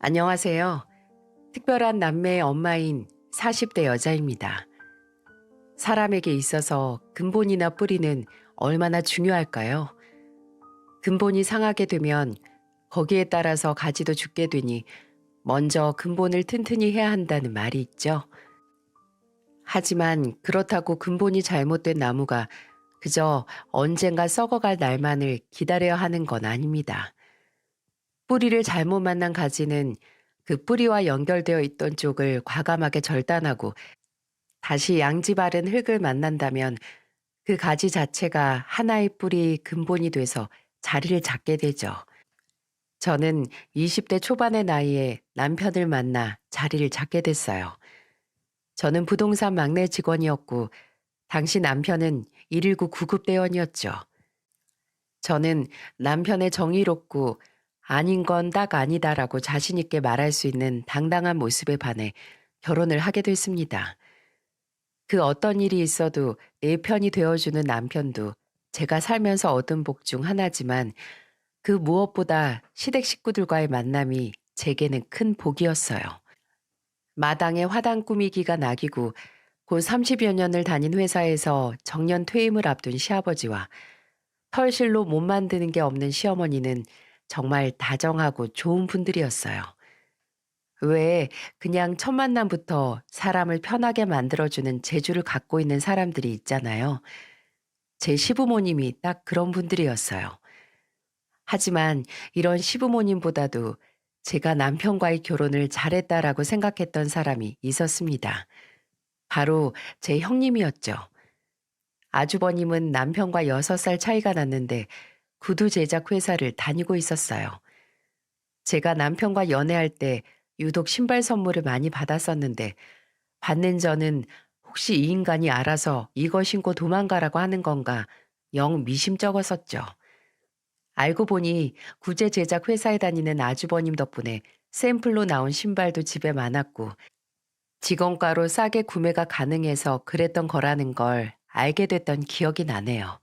안녕하세요. 특별한 남매의 엄마인 40대 여자입니다. 사람에게 있어서 근본이나 뿌리는 얼마나 중요할까요? 근본이 상하게 되면 거기에 따라서 가지도 죽게 되니 먼저 근본을 튼튼히 해야 한다는 말이 있죠. 하지만 그렇다고 근본이 잘못된 나무가 그저 언젠가 썩어갈 날만을 기다려야 하는 건 아닙니다. 뿌리를 잘못 만난 가지는 그 뿌리와 연결되어 있던 쪽을 과감하게 절단하고 다시 양지 바른 흙을 만난다면 그 가지 자체가 하나의 뿌리 근본이 돼서 자리를 잡게 되죠. 저는 20대 초반의 나이에 남편을 만나 자리를 잡게 됐어요. 저는 부동산 막내 직원이었고 당시 남편은 119 구급대원이었죠. 저는 남편의 정의롭고 아닌 건 딱 아니다라고 자신 있게 말할 수 있는 당당한 모습에 반해 결혼을 하게 됐습니다. 그 어떤 일이 있어도 내 편이 되어주는 남편도 제가 살면서 얻은 복 중 하나지만 그 무엇보다 시댁 식구들과의 만남이 제게는 큰 복이었어요. 마당에 화단 꾸미기가 낙이고 곧 30여 년을 다닌 회사에서 정년 퇴임을 앞둔 시아버지와 털실로 못 만드는 게 없는 시어머니는 정말 다정하고 좋은 분들이었어요. 왜 그냥 첫 만남부터 사람을 편하게 만들어주는 재주를 갖고 있는 사람들이 있잖아요. 제 시부모님이 딱 그런 분들이었어요. 하지만 이런 시부모님보다도 제가 남편과의 결혼을 잘했다라고 생각했던 사람이 있었습니다. 바로 제 형님이었죠. 아주버님은 남편과 6살 차이가 났는데 구두 제작 회사를 다니고 있었어요. 제가 남편과 연애할 때 유독 신발 선물을 많이 받았었는데 받는 저는 혹시 이 인간이 알아서 이거 신고 도망가라고 하는 건가 영 미심쩍었었죠. 알고 보니 구제 제작 회사에 다니는 아주버님 덕분에 샘플로 나온 신발도 집에 많았고 직원가로 싸게 구매가 가능해서 그랬던 거라는 걸 알게 됐던 기억이 나네요.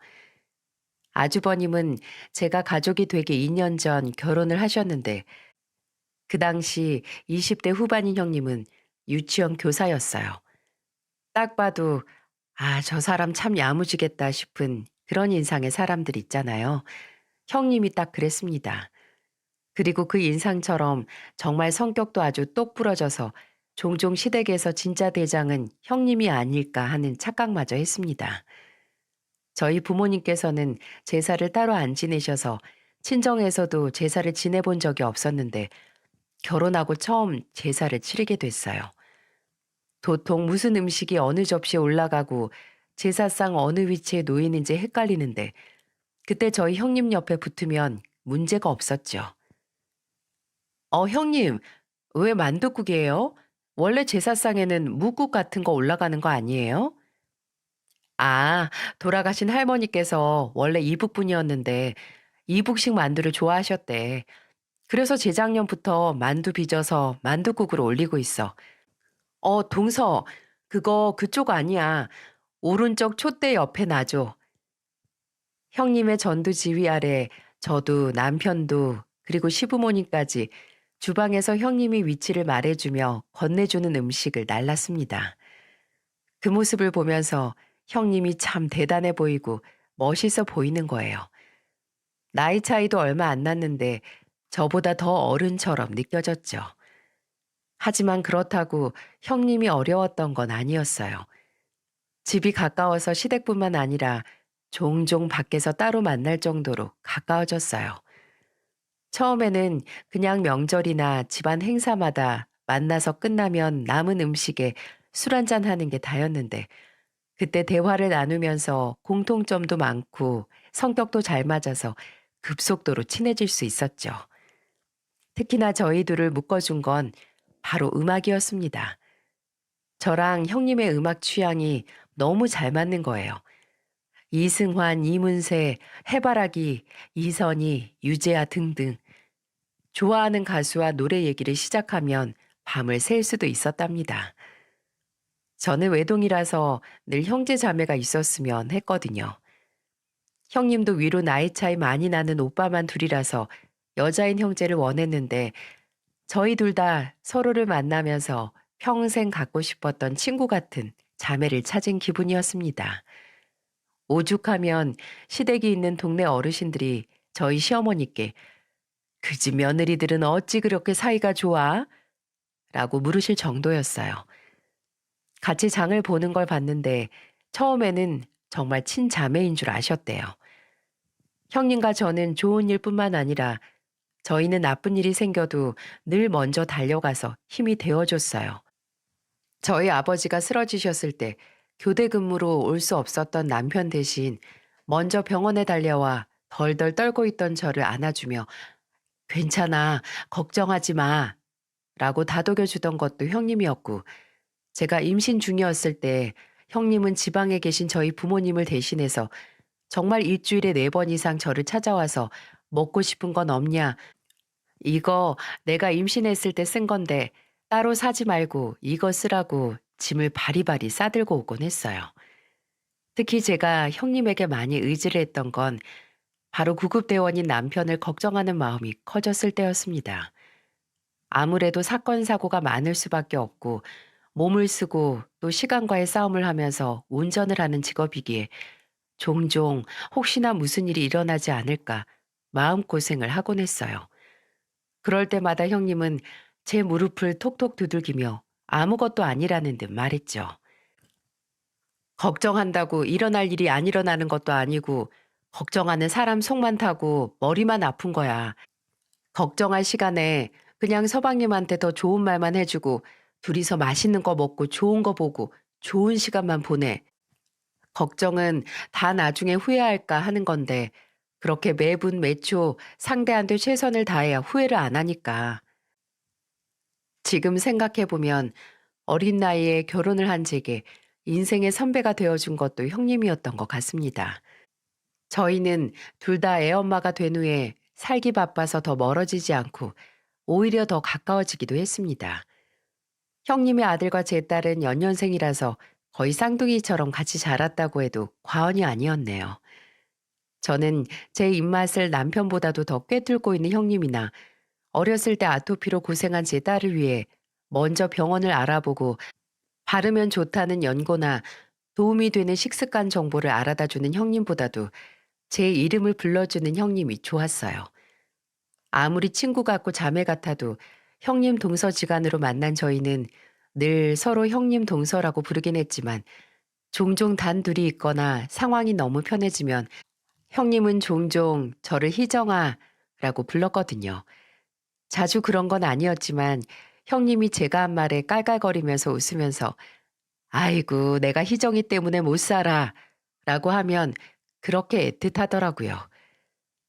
아주버님은 제가 가족이 되기 2년 전 결혼을 하셨는데 그 당시 20대 후반인 형님은 유치원 교사였어요. 딱 봐도 저 사람 참 야무지겠다 싶은 그런 인상의 사람들 있잖아요. 형님이 딱 그랬습니다. 그리고 그 인상처럼 정말 성격도 아주 똑부러져서 종종 시댁에서 진짜 대장은 형님이 아닐까 하는 착각마저 했습니다. 저희 부모님께서는 제사를 따로 안 지내셔서 친정에서도 제사를 지내본 적이 없었는데 결혼하고 처음 제사를 치르게 됐어요. 도통 무슨 음식이 어느 접시에 올라가고 제사상 어느 위치에 놓이는지 헷갈리는데 그때 저희 형님 옆에 붙으면 문제가 없었죠. 형님, 왜 만둣국이에요? 원래 제사상에는 묵국 같은 거 올라가는 거 아니에요? 아, 돌아가신 할머니께서 원래 이북분이었는데 이북식 만두를 좋아하셨대. 그래서 재작년부터 만두 빚어서 만둣국으로 올리고 있어. 동서, 그거 그쪽 아니야. 오른쪽 촛대 옆에 놔줘. 형님의 전두 지휘 아래 저도 남편도 그리고 시부모님까지 주방에서 형님이 위치를 말해주며 건네주는 음식을 날랐습니다. 그 모습을 보면서 형님이 참 대단해 보이고 멋있어 보이는 거예요. 나이 차이도 얼마 안 났는데 저보다 더 어른처럼 느껴졌죠. 하지만 그렇다고 형님이 어려웠던 건 아니었어요. 집이 가까워서 시댁뿐만 아니라 종종 밖에서 따로 만날 정도로 가까워졌어요. 처음에는 그냥 명절이나 집안 행사마다 만나서 끝나면 남은 음식에 술 한잔 하는 게 다였는데 그때 대화를 나누면서 공통점도 많고 성격도 잘 맞아서 급속도로 친해질 수 있었죠. 특히나 저희 둘을 묶어준 건 바로 음악이었습니다. 저랑 형님의 음악 취향이 너무 잘 맞는 거예요. 이승환, 이문세, 해바라기, 이선희, 유재하 등등. 좋아하는 가수와 노래 얘기를 시작하면 밤을 샐 수도 있었답니다. 저는 외동이라서 늘 형제 자매가 있었으면 했거든요. 형님도 위로 나이 차이 많이 나는 오빠만 둘이라서 여자인 형제를 원했는데 저희 둘 다 서로를 만나면서 평생 갖고 싶었던 친구 같은 자매를 찾은 기분이었습니다. 오죽하면 시댁이 있는 동네 어르신들이 저희 시어머니께 "그 집 며느리들은 어찌 그렇게 사이가 좋아?" 라고 물으실 정도였어요. 같이 장을 보는 걸 봤는데 처음에는 정말 친자매인 줄 아셨대요. 형님과 저는 좋은 일뿐만 아니라 저희는 나쁜 일이 생겨도 늘 먼저 달려가서 힘이 되어줬어요. 저희 아버지가 쓰러지셨을 때 교대 근무로 올 수 없었던 남편 대신 먼저 병원에 달려와 덜덜 떨고 있던 저를 안아주며 "괜찮아, 걱정하지 마" 라고 다독여 주던 것도 형님이었고, 제가 임신 중이었을 때 형님은 지방에 계신 저희 부모님을 대신해서 정말 일주일에 4번 이상 저를 찾아와서 "먹고 싶은 건 없냐? 이거 내가 임신했을 때 쓴 건데 따로 사지 말고 이거 쓰라고" 짐을 바리바리 싸들고 오곤 했어요. 특히 제가 형님에게 많이 의지를 했던 건 바로 구급대원인 남편을 걱정하는 마음이 커졌을 때였습니다. 아무래도 사건 사고가 많을 수밖에 없고 몸을 쓰고 또 시간과의 싸움을 하면서 운전을 하는 직업이기에 종종 혹시나 무슨 일이 일어나지 않을까 마음고생을 하곤 했어요. 그럴 때마다 형님은 제 무릎을 톡톡 두들기며 아무것도 아니라는 듯 말했죠. 걱정한다고 일어날 일이 안 일어나는 것도 아니고 걱정하는 사람 속만 타고 머리만 아픈 거야. 걱정할 시간에 그냥 서방님한테 더 좋은 말만 해주고 둘이서 맛있는 거 먹고 좋은 거 보고 좋은 시간만 보내. 걱정은 다 나중에 후회할까 하는 건데 그렇게 매분 매초 상대한테 최선을 다해야 후회를 안 하니까. 지금 생각해보면 어린 나이에 결혼을 한 제게 인생의 선배가 되어준 것도 형님이었던 것 같습니다. 저희는 둘 다 애엄마가 된 후에 살기 바빠서 더 멀어지지 않고 오히려 더 가까워지기도 했습니다. 형님의 아들과 제 딸은 연년생이라서 거의 쌍둥이처럼 같이 자랐다고 해도 과언이 아니었네요. 저는 제 입맛을 남편보다도 더 꿰뚫고 있는 형님이나 어렸을 때 아토피로 고생한 제 딸을 위해 먼저 병원을 알아보고 바르면 좋다는 연고나 도움이 되는 식습관 정보를 알아다주는 형님보다도 제 이름을 불러주는 형님이 좋았어요. 아무리 친구 같고 자매 같아도 형님 동서지간으로 만난 저희는 늘 서로 형님 동서라고 부르긴 했지만 종종 단둘이 있거나 상황이 너무 편해지면 형님은 종종 저를 희정아라고 불렀거든요. 자주 그런 건 아니었지만 형님이 제가 한 말에 깔깔거리면서 웃으면서 "아이고, 내가 희정이 때문에 못 살아" 라고 하면 그렇게 애틋하더라고요.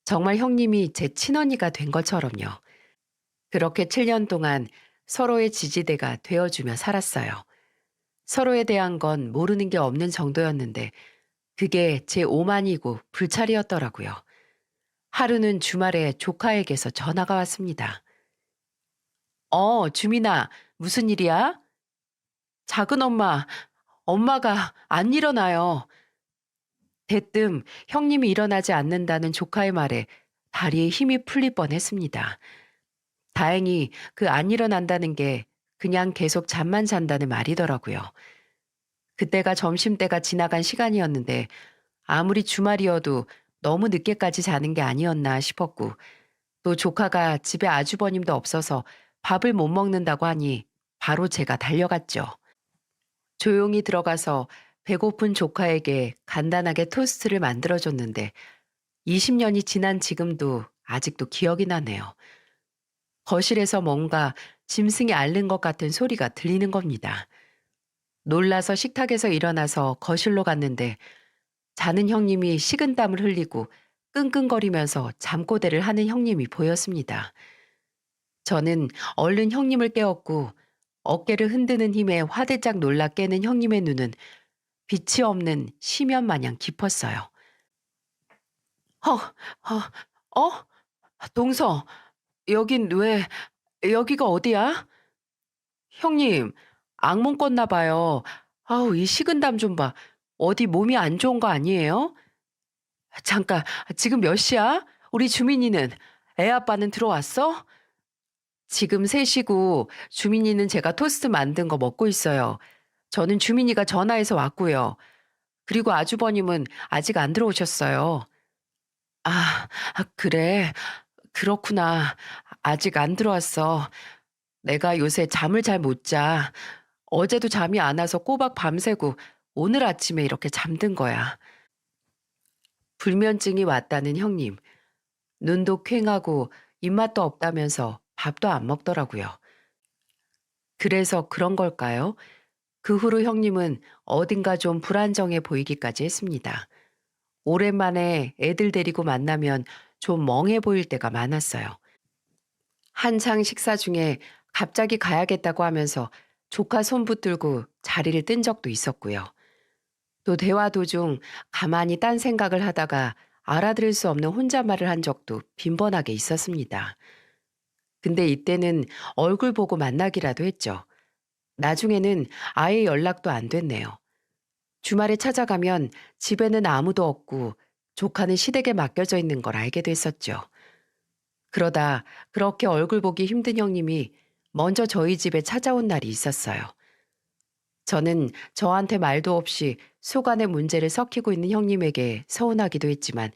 정말 형님이 제 친언니가 된 것처럼요. 그렇게 7년 동안 서로의 지지대가 되어주며 살았어요. 서로에 대한 건 모르는 게 없는 정도였는데 그게 제 오만이고 불찰이었더라고요. 하루는 주말에 조카에게서 전화가 왔습니다. 주민아, 무슨 일이야? 작은 엄마, 엄마가 안 일어나요." 대뜸 형님이 일어나지 않는다는 조카의 말에 다리에 힘이 풀릴 뻔했습니다. 다행히 그 안 일어난다는 게 그냥 계속 잠만 잔다는 말이더라고요. 그때가 점심때가 지나간 시간이었는데 아무리 주말이어도 너무 늦게까지 자는 게 아니었나 싶었고, 또 조카가 집에 아주버님도 없어서 밥을 못 먹는다고 하니 바로 제가 달려갔죠. 조용히 들어가서 배고픈 조카에게 간단하게 토스트를 만들어줬는데 20년이 지난 지금도 아직도 기억이 나네요. 거실에서 뭔가 짐승이 앓는 것 같은 소리가 들리는 겁니다. 놀라서 식탁에서 일어나서 거실로 갔는데 자는 형님이 식은땀을 흘리고 끙끙거리면서 잠꼬대를 하는 형님이 보였습니다. 저는 얼른 형님을 깨웠고 어깨를 흔드는 힘에 화들짝 놀라 깨는 형님의 눈은 빛이 없는 심연 마냥 깊었어요. "어, 어? 동서, 여긴 왜, 여기가 어디야?" "형님, 악몽 꿨나 봐요. 아우, 이 식은땀 좀 봐. 어디 몸이 안 좋은 거 아니에요?" "잠깐, 지금 몇 시야? 우리 주민이는, 애 아빠는 들어왔어?" 지금 3시고 주민이는 제가 토스트 만든 거 먹고 있어요. 저는 주민이가 전화해서 왔고요. 그리고 아주버님은 아직 안 들어오셨어요. 아, 그래. 그렇구나. 아직 안 들어왔어. 내가 요새 잠을 잘 못 자. 어제도 잠이 안 와서 꼬박 밤새고 오늘 아침에 이렇게 잠든 거야. 불면증이 왔다는 형님. 눈도 퀭하고 입맛도 없다면서 밥도 안 먹더라고요. 그래서 그런 걸까요? 그 후로 형님은 어딘가 좀 불안정해 보이기까지 했습니다. 오랜만에 애들 데리고 만나면 좀 멍해 보일 때가 많았어요. 한창 식사 중에 갑자기 가야겠다고 하면서 조카 손 붙들고 자리를 뜬 적도 있었고요. 또 대화 도중 가만히 딴 생각을 하다가 알아들을 수 없는 혼잣말을 한 적도 빈번하게 있었습니다. 근데 이때는 얼굴 보고 만나기라도 했죠. 나중에는 아예 연락도 안 됐네요. 주말에 찾아가면 집에는 아무도 없고 조카는 시댁에 맡겨져 있는 걸 알게 됐었죠. 그러다 그렇게 얼굴 보기 힘든 형님이 먼저 저희 집에 찾아온 날이 있었어요. 저는 저한테 말도 없이 속안의 문제를 썩히고 있는 형님에게 서운하기도 했지만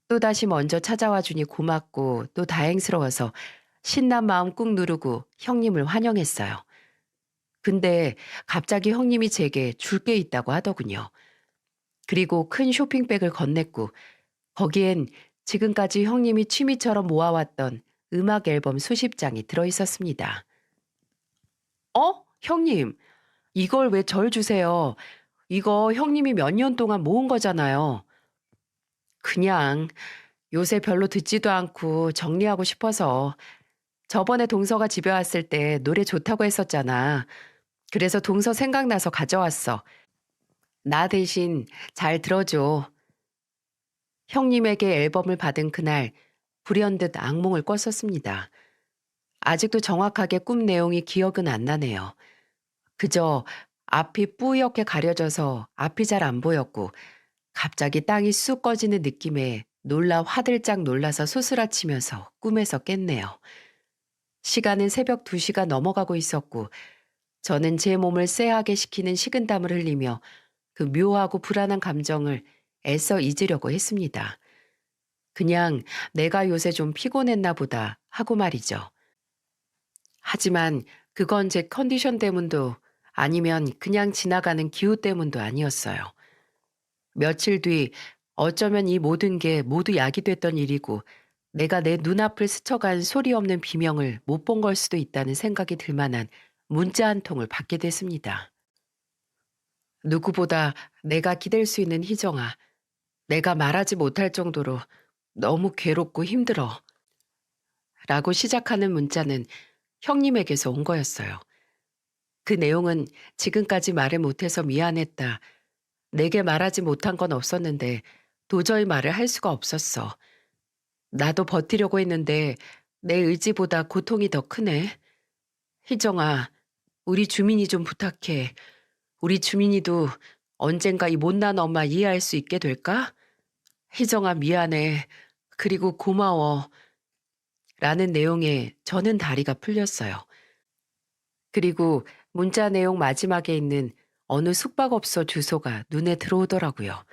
또다시 먼저 찾아와 주니 고맙고 또 다행스러워서 신난 마음 꾹 누르고 형님을 환영했어요. 근데 갑자기 형님이 제게 줄 게 있다고 하더군요. 그리고 큰 쇼핑백을 건넸고 거기엔 지금까지 형님이 취미처럼 모아왔던 음악 앨범 수십 장이 들어 있었습니다. 어? 형님, 이걸 왜 절 주세요? 이거 형님이 몇 년 동안 모은 거잖아요. 그냥 요새 별로 듣지도 않고 정리하고 싶어서 저번에 동서가 집에 왔을 때 노래 좋다고 했었잖아. 그래서 동서 생각나서 가져왔어. 나 대신 잘 들어줘. 형님에게 앨범을 받은 그날 불현듯 악몽을 꿨었습니다. 아직도 정확하게 꿈 내용이 기억은 안 나네요. 그저 앞이 뿌옇게 가려져서 앞이 잘 안 보였고 갑자기 땅이 쑥 꺼지는 느낌에 놀라 화들짝 놀라서 소스라치면서 꿈에서 깼네요. 시간은 새벽 2시가 넘어가고 있었고 저는 제 몸을 쎄하게 식히는 식은땀을 흘리며 그 묘하고 불안한 감정을 애써 잊으려고 했습니다. 그냥 내가 요새 좀 피곤했나 보다 하고 말이죠. 하지만 그건 제 컨디션 때문도 아니면 그냥 지나가는 기후 때문도 아니었어요. 며칠 뒤 어쩌면 이 모든 게 모두 약이 됐던 일이고 내가 내 눈앞을 스쳐간 소리 없는 비명을 못 본 걸 수도 있다는 생각이 들 만한 문자 한 통을 받게 됐습니다. 누구보다 내가 기댈 수 있는 희정아, 내가 말하지 못할 정도로 너무 괴롭고 힘들어. 라고 시작하는 문자는 형님에게서 온 거였어요. 그 내용은 지금까지 말을 못해서 미안했다. 내게 말하지 못한 건 없었는데 도저히 말을 할 수가 없었어. 나도 버티려고 했는데 내 의지보다 고통이 더 크네. 희정아, 우리 주민이 좀 부탁해. 우리 주민이도 언젠가 이 못난 엄마 이해할 수 있게 될까? 희정아, 미안해. 그리고 고마워. 라는 내용에 저는 다리가 풀렸어요. 그리고 문자 내용 마지막에 있는 어느 숙박업소 주소가 눈에 들어오더라고요.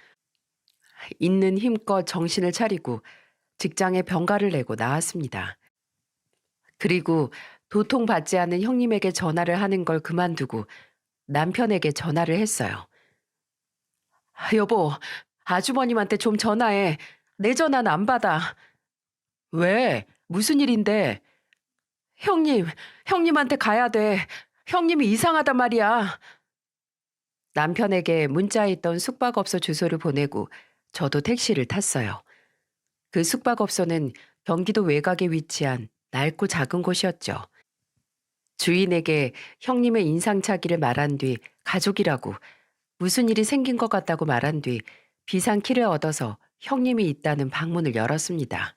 있는 힘껏 정신을 차리고 직장에 병가를 내고 나왔습니다. 그리고 도통받지 않은 형님에게 전화를 하는 걸 그만두고 남편에게 전화를 했어요. 여보, 아주버님한테 좀 전화해. 내 전화는 안 받아. 왜? 무슨 일인데? 형님, 형님한테 가야 돼. 형님이 이상하단 말이야. 남편에게 문자에 있던 숙박업소 주소를 보내고 저도 택시를 탔어요. 그 숙박업소는 경기도 외곽에 위치한 낡고 작은 곳이었죠. 주인에게 형님의 인상착의를 말한 뒤 가족이라고 무슨 일이 생긴 것 같다고 말한 뒤 비상키를 얻어서 형님이 있다는 방문을 열었습니다.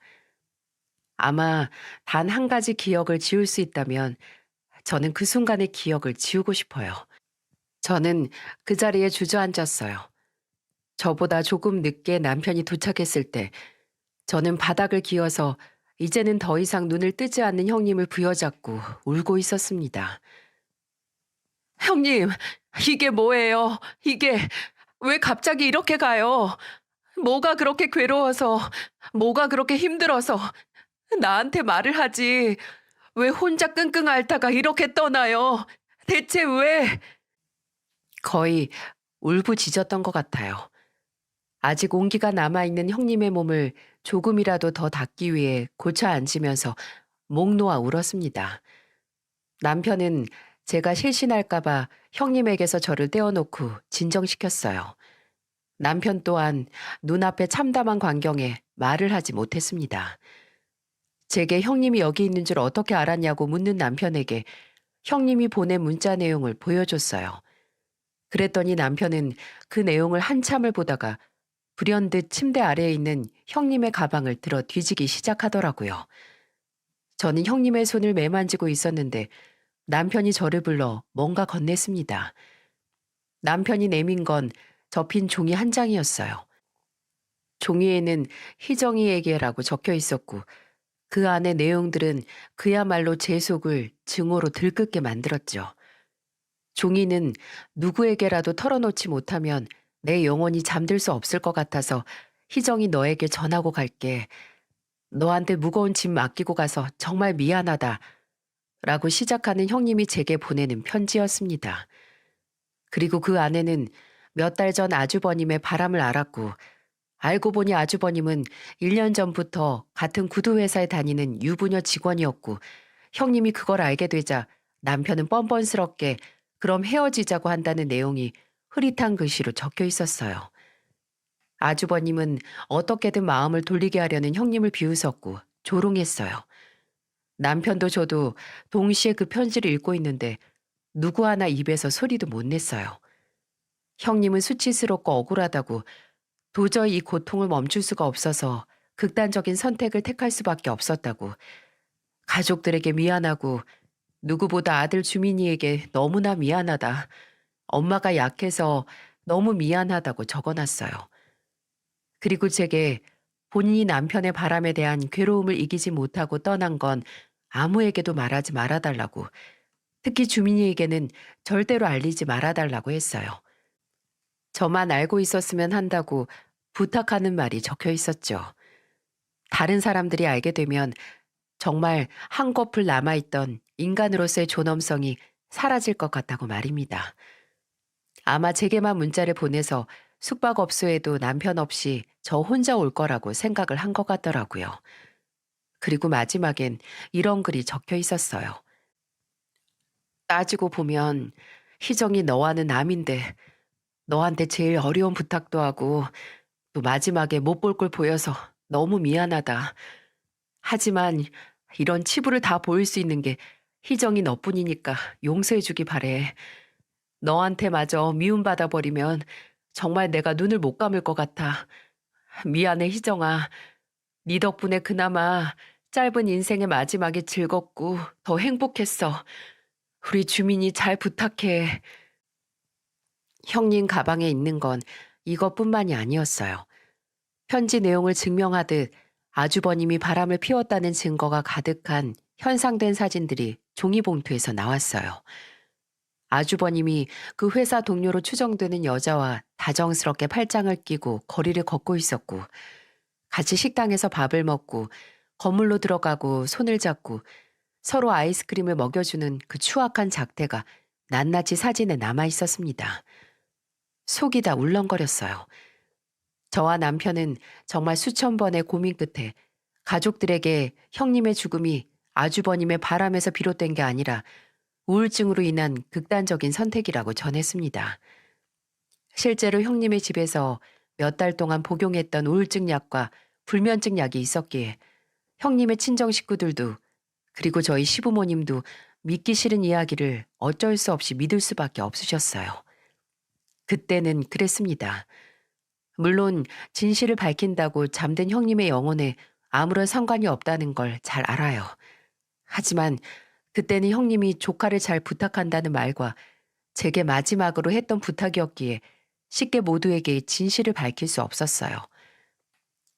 아마 단 한 가지 기억을 지울 수 있다면 저는 그 순간의 기억을 지우고 싶어요. 저는 그 자리에 주저앉았어요. 저보다 조금 늦게 남편이 도착했을 때 저는 바닥을 기어서 이제는 더 이상 눈을 뜨지 않는 형님을 부여잡고 울고 있었습니다. 형님, 이게 뭐예요? 이게 왜 갑자기 이렇게 가요? 뭐가 그렇게 괴로워서, 뭐가 그렇게 힘들어서 나한테 말을 하지. 왜 혼자 끙끙 앓다가 이렇게 떠나요? 대체 왜? 거의 울부짖었던 것 같아요. 아직 온기가 남아있는 형님의 몸을 조금이라도 더 닦기 위해 고쳐 앉으면서 목 놓아 울었습니다. 남편은 제가 실신할까봐 형님에게서 저를 떼어놓고 진정시켰어요. 남편 또한 눈앞에 참담한 광경에 말을 하지 못했습니다. 제게 형님이 여기 있는 줄 어떻게 알았냐고 묻는 남편에게 형님이 보낸 문자 내용을 보여줬어요. 그랬더니 남편은 그 내용을 한참을 보다가 불현듯 침대 아래에 있는 형님의 가방을 들어 뒤지기 시작하더라고요. 저는 형님의 손을 매만지고 있었는데 남편이 저를 불러 뭔가 건넸습니다. 남편이 내민 건 접힌 종이 한 장이었어요. 종이에는 희정이에게라고 적혀 있었고 그 안의 내용들은 그야말로 제 속을 증오로 들끓게 만들었죠. 종이는 누구에게라도 털어놓지 못하면 내 영혼이 잠들 수 없을 것 같아서 희정이 너에게 전하고 갈게. 너한테 무거운 짐 맡기고 가서 정말 미안하다. 라고 시작하는 형님이 제게 보내는 편지였습니다. 그리고 그 안에는 몇 달 전 아주버님의 바람을 알았고 알고 보니 아주버님은 1년 전부터 같은 구두회사에 다니는 유부녀 직원이었고 형님이 그걸 알게 되자 남편은 뻔뻔스럽게 그럼 헤어지자고 한다는 내용이 흐릿한 글씨로 적혀 있었어요. 아주버님은 어떻게든 마음을 돌리게 하려는 형님을 비웃었고 조롱했어요. 남편도 저도 동시에 그 편지를 읽고 있는데 누구 하나 입에서 소리도 못 냈어요. 형님은 수치스럽고 억울하다고 도저히 이 고통을 멈출 수가 없어서 극단적인 선택을 택할 수밖에 없었다고 가족들에게 미안하고 누구보다 아들 주민이에게 너무나 미안하다. 엄마가 약해서 너무 미안하다고 적어놨어요. 그리고 제게 본인이 남편의 바람에 대한 괴로움을 이기지 못하고 떠난 건 아무에게도 말하지 말아달라고, 특히 주민이에게는 절대로 알리지 말아달라고 했어요. 저만 알고 있었으면 한다고 부탁하는 말이 적혀 있었죠. 다른 사람들이 알게 되면 정말 한꺼풀 남아있던 인간으로서의 존엄성이 사라질 것 같다고 말입니다. 아마 제게만 문자를 보내서 숙박업소에도 남편 없이 저 혼자 올 거라고 생각을 한 것 같더라고요. 그리고 마지막엔 이런 글이 적혀 있었어요. 따지고 보면 희정이 너와는 남인데 너한테 제일 어려운 부탁도 하고 또 마지막에 못 볼 걸 보여서 너무 미안하다. 하지만 이런 치부를 다 보일 수 있는 게 희정이 너뿐이니까 용서해주기 바래. 너한테마저 미움받아 버리면 정말 내가 눈을 못 감을 것 같아. 미안해 희정아. 네 덕분에 그나마 짧은 인생의 마지막이 즐겁고 더 행복했어. 우리 주민이 잘 부탁해. 형님 가방에 있는 건 이것뿐만이 아니었어요. 편지 내용을 증명하듯 아주버님이 바람을 피웠다는 증거가 가득한 현상된 사진들이 종이봉투에서 나왔어요. 아주버님이 그 회사 동료로 추정되는 여자와 다정스럽게 팔짱을 끼고 거리를 걷고 있었고, 같이 식당에서 밥을 먹고 건물로 들어가고 손을 잡고 서로 아이스크림을 먹여주는 그 추악한 작태가 낱낱이 사진에 남아 있었습니다. 속이 다 울렁거렸어요. 저와 남편은 정말 수천 번의 고민 끝에 가족들에게 형님의 죽음이 아주버님의 바람에서 비롯된 게 아니라 우울증으로 인한 극단적인 선택이라고 전했습니다. 실제로 형님의 집에서 몇 달 동안 복용했던 우울증 약과 불면증 약이 있었기에 형님의 친정 식구들도 그리고 저희 시부모님도 믿기 싫은 이야기를 어쩔 수 없이 믿을 수밖에 없으셨어요. 그때는 그랬습니다. 물론 진실을 밝힌다고 잠든 형님의 영혼에 아무런 상관이 없다는 걸 잘 알아요. 하지만 그때는 형님이 조카를 잘 부탁한다는 말과 제게 마지막으로 했던 부탁이었기에 쉽게 모두에게 진실을 밝힐 수 없었어요.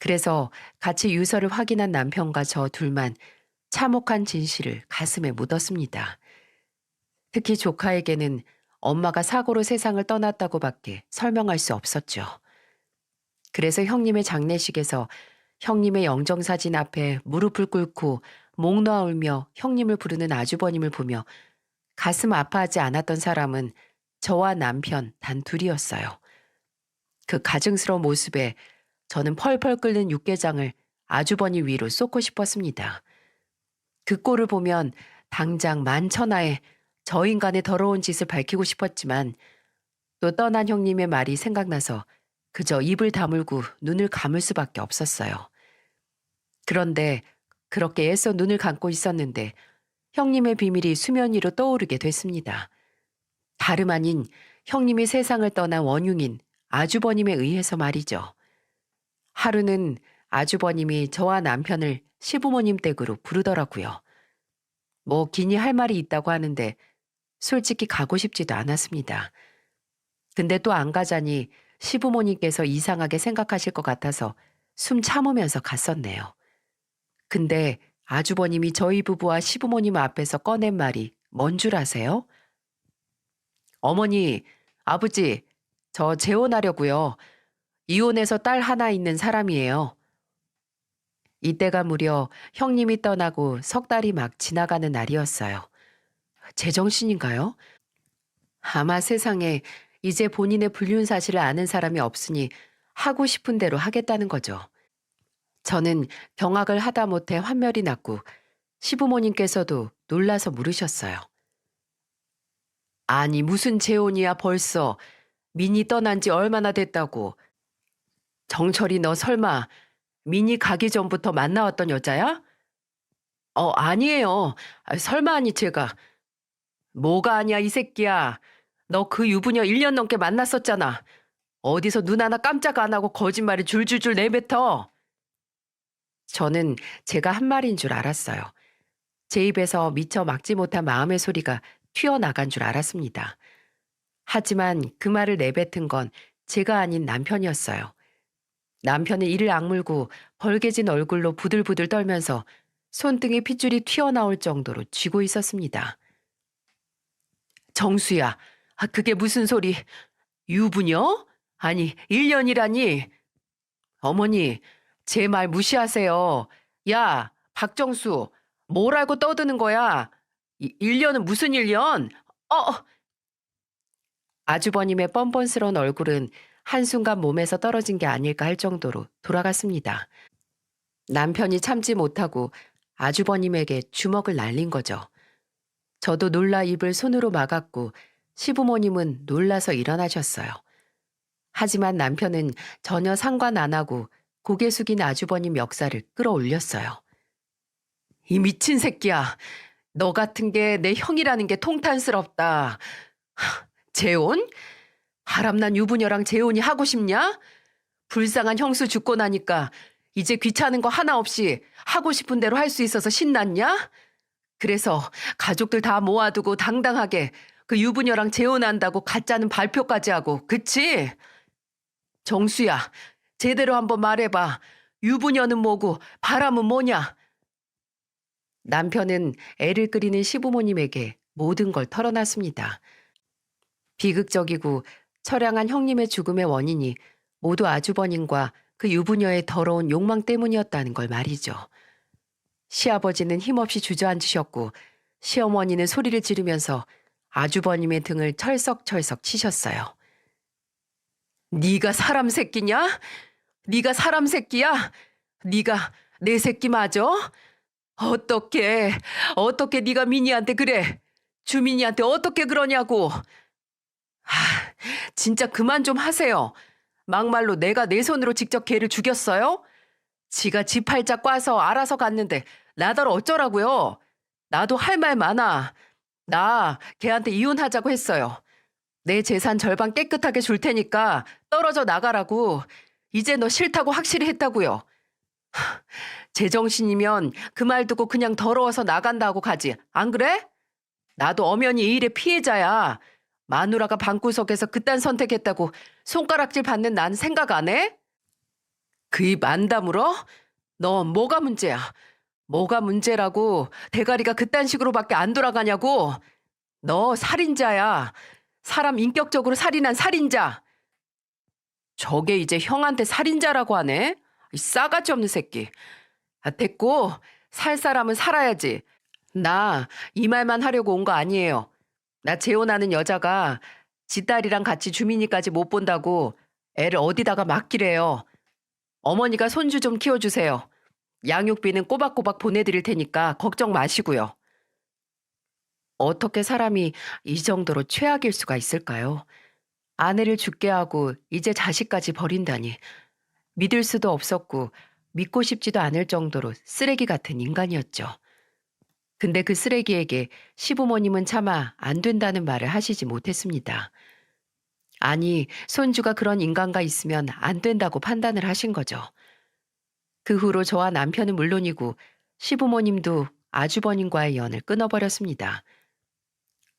그래서 같이 유서를 확인한 남편과 저 둘만 참혹한 진실을 가슴에 묻었습니다. 특히 조카에게는 엄마가 사고로 세상을 떠났다고밖에 설명할 수 없었죠. 그래서 형님의 장례식에서 형님의 영정사진 앞에 무릎을 꿇고 목 놓아 울며 형님을 부르는 아주버님을 보며 가슴 아파하지 않았던 사람은 저와 남편 단 둘이었어요. 그 가증스러운 모습에 저는 펄펄 끓는 육개장을 아주버니 위로 쏟고 싶었습니다. 그 꼴을 보면 당장 만천하에 저 인간의 더러운 짓을 밝히고 싶었지만 또 떠난 형님의 말이 생각나서 그저 입을 다물고 눈을 감을 수밖에 없었어요. 그런데 그렇게 애써 눈을 감고 있었는데 형님의 비밀이 수면 위로 떠오르게 됐습니다. 다름 아닌 형님이 세상을 떠난 원흉인 아주버님에 의해서 말이죠. 하루는 아주버님이 저와 남편을 시부모님 댁으로 부르더라고요. 뭐 기니 할 말이 있다고 하는데 솔직히 가고 싶지도 않았습니다. 근데 또 안 가자니 시부모님께서 이상하게 생각하실 것 같아서 숨 참으면서 갔었네요. 근데 아주버님이 저희 부부와 시부모님 앞에서 꺼낸 말이 뭔 줄 아세요? 어머니, 아버지, 저 재혼하려고요. 이혼해서 딸 하나 있는 사람이에요. 이때가 무려 형님이 떠나고 석 달이 막 지나가는 날이었어요. 제정신인가요? 아마 세상에 이제 본인의 불륜 사실을 아는 사람이 없으니 하고 싶은 대로 하겠다는 거죠. 저는 경악을 하다 못해 환멸이 났고 시부모님께서도 놀라서 물으셨어요. 아니 무슨 재혼이야 벌써. 민이 떠난 지 얼마나 됐다고. 정철이 너 설마 민이 가기 전부터 만나왔던 여자야? 아니에요. 설마 아니 제가. 뭐가 아니야 이 새끼야. 너 그 유부녀 1년 넘게 만났었잖아. 어디서 눈 하나 깜짝 안 하고 거짓말을 줄줄줄 내뱉어. 저는 제가 한 말인 줄 알았어요. 제 입에서 미처 막지 못한 마음의 소리가 튀어나간 줄 알았습니다. 하지만 그 말을 내뱉은 건 제가 아닌 남편이었어요. 남편은 이를 악물고 벌개진 얼굴로 부들부들 떨면서 손등에 핏줄이 튀어나올 정도로 쥐고 있었습니다. 정수야, 그게 무슨 소리? 유부녀? 아니, 1년이라니. 어머니, 제 말 무시하세요. 야, 박정수, 뭘 알고 떠드는 거야? 1년은 무슨 1년? 아주버님의 뻔뻔스러운 얼굴은 한순간 몸에서 떨어진 게 아닐까 할 정도로 돌아갔습니다. 남편이 참지 못하고 아주버님에게 주먹을 날린 거죠. 저도 놀라 입을 손으로 막았고 시부모님은 놀라서 일어나셨어요. 하지만 남편은 전혀 상관 안 하고 고개 숙인 아주버님 멱살을 끌어올렸어요. 이 미친 새끼야. 너 같은 게 내 형이라는 게 통탄스럽다. 재혼? 바람난 유부녀랑 재혼이 하고 싶냐? 불쌍한 형수 죽고 나니까 이제 귀찮은 거 하나 없이 하고 싶은 대로 할 수 있어서 신났냐? 그래서 가족들 다 모아두고 당당하게 그 유부녀랑 재혼한다고 가짜는 발표까지 하고, 그치? 정수야, 제대로 한번 말해봐. 유부녀는 뭐고 바람은 뭐냐? 남편은 애를 끓이는 시부모님에게 모든 걸 털어놨습니다. 비극적이고 처량한 형님의 죽음의 원인이 모두 아주버님과 그 유부녀의 더러운 욕망 때문이었다는 걸 말이죠. 시아버지는 힘없이 주저앉으셨고 시어머니는 소리를 지르면서 아주버님의 등을 철썩철썩 치셨어요. 네가 사람 새끼냐? 네가 사람 새끼야? 네가 내 새끼 맞아? 어떻게 네가 민이한테 그래? 주민이한테 어떻게 그러냐고. 진짜 그만 좀 하세요. 막말로 내가 내 손으로 직접 걔를 죽였어요? 지가 지 팔자 꽈서 알아서 갔는데 나더러 어쩌라고요? 나도 할 말 많아. 나 걔한테 이혼하자고 했어요. 내 재산 절반 깨끗하게 줄 테니까 떨어져 나가라고. 이제 너 싫다고 확실히 했다고요. 제정신이면 그 말 듣고 그냥 더러워서 나간다 하고 가지. 안 그래? 나도 엄연히 이 일의 피해자야. 마누라가 방구석에서 그딴 선택했다고 손가락질 받는 난 생각 안 해? 그 입 안 다물어? 너 뭐가 문제야? 뭐가 문제라고 대가리가 그딴 식으로밖에 안 돌아가냐고? 너 살인자야. 사람 인격적으로 살인한 살인자. 저게 이제 형한테 살인자라고 하네? 이 싸가지 없는 새끼. 됐고, 살 사람은 살아야지. 나 이 말만 하려고 온 거 아니에요. 나 재혼하는 여자가 지 딸이랑 같이 주민이까지 못 본다고 애를 어디다가 맡기래요. 어머니가 손주 좀 키워주세요. 양육비는 꼬박꼬박 보내드릴 테니까 걱정 마시고요. 어떻게 사람이 이 정도로 최악일 수가 있을까요? 아내를 죽게 하고 이제 자식까지 버린다니. 믿을 수도 없었고 믿고 싶지도 않을 정도로 쓰레기 같은 인간이었죠. 근데 그 쓰레기에게 시부모님은 차마 안 된다는 말을 하시지 못했습니다. 아니, 손주가 그런 인간과 있으면 안 된다고 판단을 하신 거죠. 그 후로 저와 남편은 물론이고 시부모님도 아주버님과의 연을 끊어버렸습니다.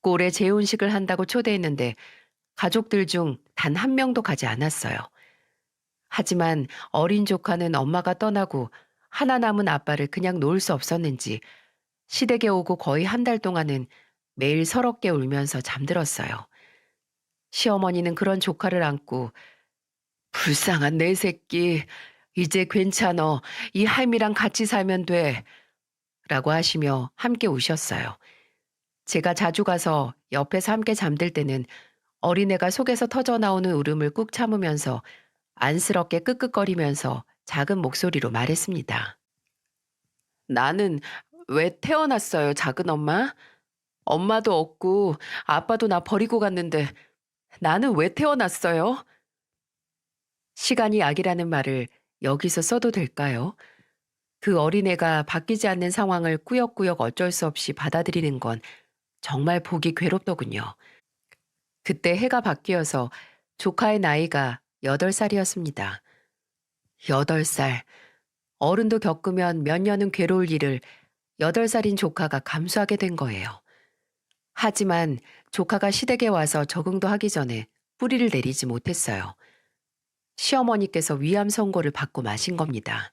꼴에 재혼식을 한다고 초대했는데 가족들 중 단 한 명도 가지 않았어요. 하지만 어린 조카는 엄마가 떠나고 하나 남은 아빠를 그냥 놓을 수 없었는지 시댁에 오고 거의 한 달 동안은 매일 서럽게 울면서 잠들었어요. 시어머니는 그런 조카를 안고 불쌍한 내 새끼, 이제 괜찮어. 이 할미랑 같이 살면 돼. 라고 하시며 함께 우셨어요. 제가 자주 가서 옆에서 함께 잠들 때는 어린애가 속에서 터져 나오는 울음을 꾹 참으면서 안쓰럽게 끄끄거리면서 작은 목소리로 말했습니다. 나는 왜 태어났어요, 작은 엄마? 엄마도 없고 아빠도 나 버리고 갔는데 나는 왜 태어났어요? 시간이 약이라는 말을 여기서 써도 될까요? 그 어린애가 바뀌지 않는 상황을 꾸역꾸역 어쩔 수 없이 받아들이는 건 정말 보기 괴롭더군요. 그때 해가 바뀌어서 조카의 나이가 8살이었습니다. 8살. 어른도 겪으면 몇 년은 괴로울 일을 8살인 조카가 감수하게 된 거예요. 하지만 조카가 시댁에 와서 적응도 하기 전에 뿌리를 내리지 못했어요. 시어머니께서 위암 선고를 받고 마신 겁니다.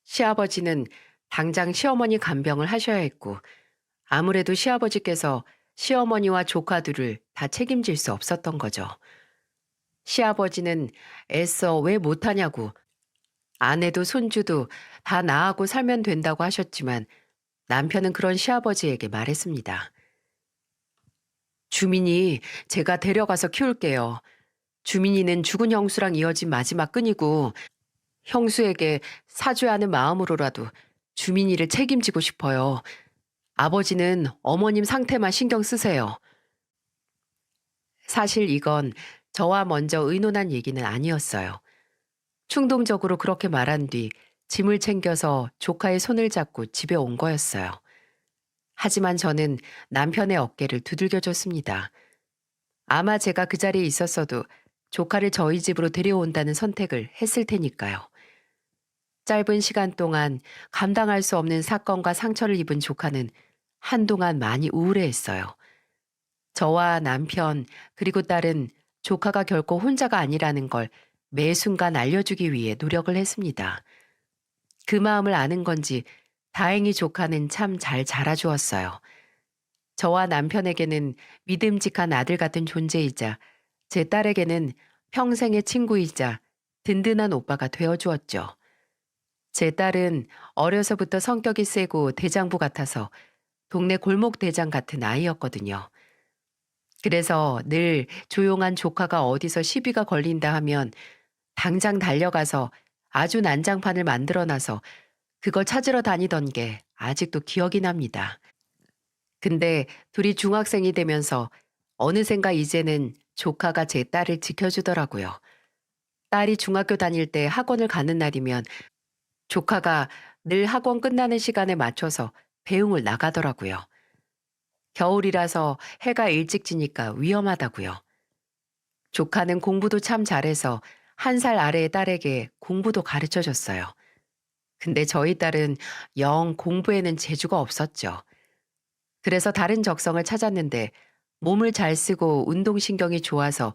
시아버지는 당장 시어머니 간병을 하셔야 했고 아무래도 시아버지께서 시어머니와 조카들을 다 책임질 수 없었던 거죠. 시아버지는 애써 왜 못하냐고 아내도 손주도 다 나하고 살면 된다고 하셨지만 남편은 그런 시아버지에게 말했습니다. 주민이 제가 데려가서 키울게요. 주민이는 죽은 형수랑 이어진 마지막 끈이고 형수에게 사죄하는 마음으로라도 주민이를 책임지고 싶어요. 아버지는 어머님 상태만 신경 쓰세요. 사실 이건 저와 먼저 의논한 얘기는 아니었어요. 충동적으로 그렇게 말한 뒤 짐을 챙겨서 조카의 손을 잡고 집에 온 거였어요. 하지만 저는 남편의 어깨를 두들겨줬습니다. 아마 제가 그 자리에 있었어도 조카를 저희 집으로 데려온다는 선택을 했을 테니까요. 짧은 시간 동안 감당할 수 없는 사건과 상처를 입은 조카는 한동안 많이 우울해했어요. 저와 남편 그리고 딸은 조카가 결코 혼자가 아니라는 걸 매 순간 알려주기 위해 노력을 했습니다. 그 마음을 아는 건지 다행히 조카는 참 잘 자라주었어요. 저와 남편에게는 믿음직한 아들 같은 존재이자 제 딸에게는 평생의 친구이자 든든한 오빠가 되어주었죠. 제 딸은 어려서부터 성격이 세고 대장부 같아서 동네 골목 대장 같은 아이였거든요. 그래서 늘 조용한 조카가 어디서 시비가 걸린다 하면 당장 달려가서 아주 난장판을 만들어놔서 그걸 찾으러 다니던 게 아직도 기억이 납니다. 근데 둘이 중학생이 되면서 어느샌가 이제는 조카가 제 딸을 지켜주더라고요. 딸이 중학교 다닐 때 학원을 가는 날이면 조카가 늘 학원 끝나는 시간에 맞춰서 배웅을 나가더라고요. 겨울이라서 해가 일찍 지니까 위험하다고요. 조카는 공부도 참 잘해서 1살 아래의 딸에게 공부도 가르쳐 줬어요. 근데 저희 딸은 영 공부에는 재주가 없었죠. 그래서 다른 적성을 찾았는데 몸을 잘 쓰고 운동신경이 좋아서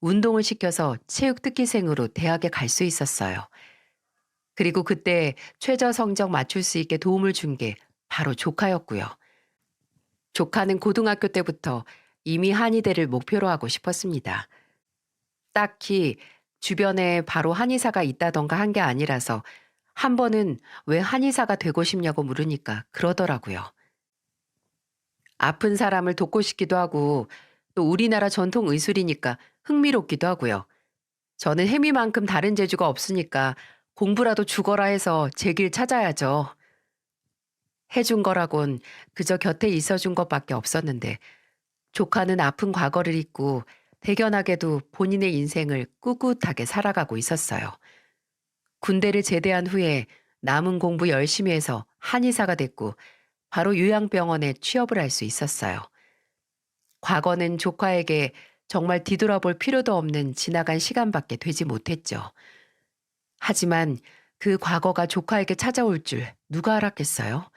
운동을 시켜서 체육특기생으로 대학에 갈 수 있었어요. 그리고 그때 최저 성적 맞출 수 있게 도움을 준 게 바로 조카였고요. 조카는 고등학교 때부터 이미 한의대를 목표로 하고 싶었습니다. 딱히 주변에 바로 한의사가 있다던가 한 게 아니라서 한 번은 왜 한의사가 되고 싶냐고 물으니까 그러더라고요. 아픈 사람을 돕고 싶기도 하고 또 우리나라 전통 의술이니까 흥미롭기도 하고요. 저는 해미만큼 다른 재주가 없으니까 공부라도 죽어라 해서 제 길 찾아야죠. 해준 거라곤 그저 곁에 있어준 것밖에 없었는데 조카는 아픈 과거를 잊고 대견하게도 본인의 인생을 꿋꿋하게 살아가고 있었어요. 군대를 제대한 후에 남은 공부 열심히 해서 한의사가 됐고 바로 요양병원에 취업을 할 수 있었어요. 과거는 조카에게 정말 뒤돌아볼 필요도 없는 지나간 시간밖에 되지 못했죠. 하지만 그 과거가 조카에게 찾아올 줄 누가 알았겠어요?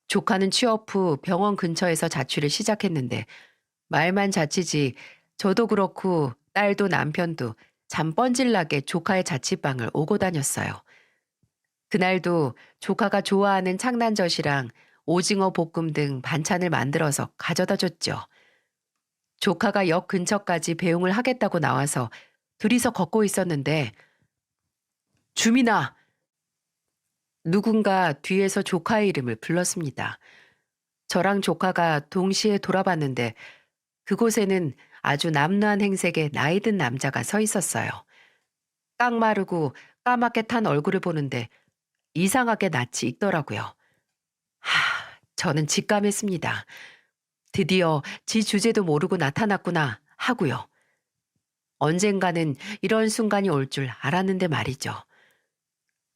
조카는 취업 후 병원 근처에서 자취를 시작했는데 말만 자취지 저도 그렇고 딸도 남편도 잠 뻔질나게 조카의 자취방을 오고 다녔어요. 그날도 조카가 좋아하는 창난젓이랑 오징어 볶음 등 반찬을 만들어서 가져다 줬죠. 조카가 역 근처까지 배웅을 하겠다고 나와서 둘이서 걷고 있었는데 주민아! 누군가 뒤에서 조카의 이름을 불렀습니다. 저랑 조카가 동시에 돌아봤는데 그곳에는 아주 남루한 행색의 나이든 남자가 서 있었어요. 깡마르고 까맣게 탄 얼굴을 보는데 이상하게 낯이 익더라고요. 저는 직감했습니다. 드디어 지 주제도 모르고 나타났구나 하고요. 언젠가는 이런 순간이 올 줄 알았는데 말이죠.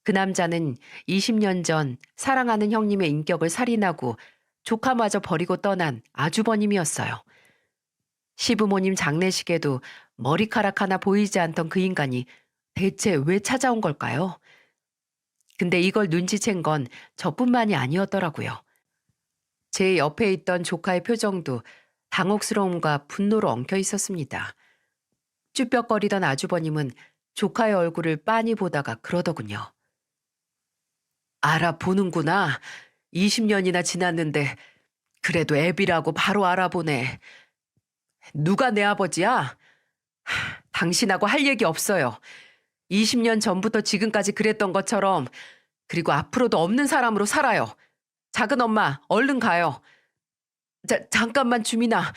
그 남자는 20년 전 사랑하는 형님의 인격을 살인하고 조카마저 버리고 떠난 아주버님이었어요. 시부모님 장례식에도 머리카락 하나 보이지 않던 그 인간이 대체 왜 찾아온 걸까요? 근데 이걸 눈치챈 건 저뿐만이 아니었더라고요. 제 옆에 있던 조카의 표정도 당혹스러움과 분노로 엉켜 있었습니다. 쭈뼛거리던 아주버님은 조카의 얼굴을 빤히 보다가 그러더군요. 알아보는구나. 20년이나 지났는데 그래도 애비라고 바로 알아보네. 누가 내 아버지야? 당신하고 할 얘기 없어요. 20년 전부터 지금까지 그랬던 것처럼 그리고 앞으로도 없는 사람으로 살아요. 작은 엄마 얼른 가요. 잠깐만 주민아.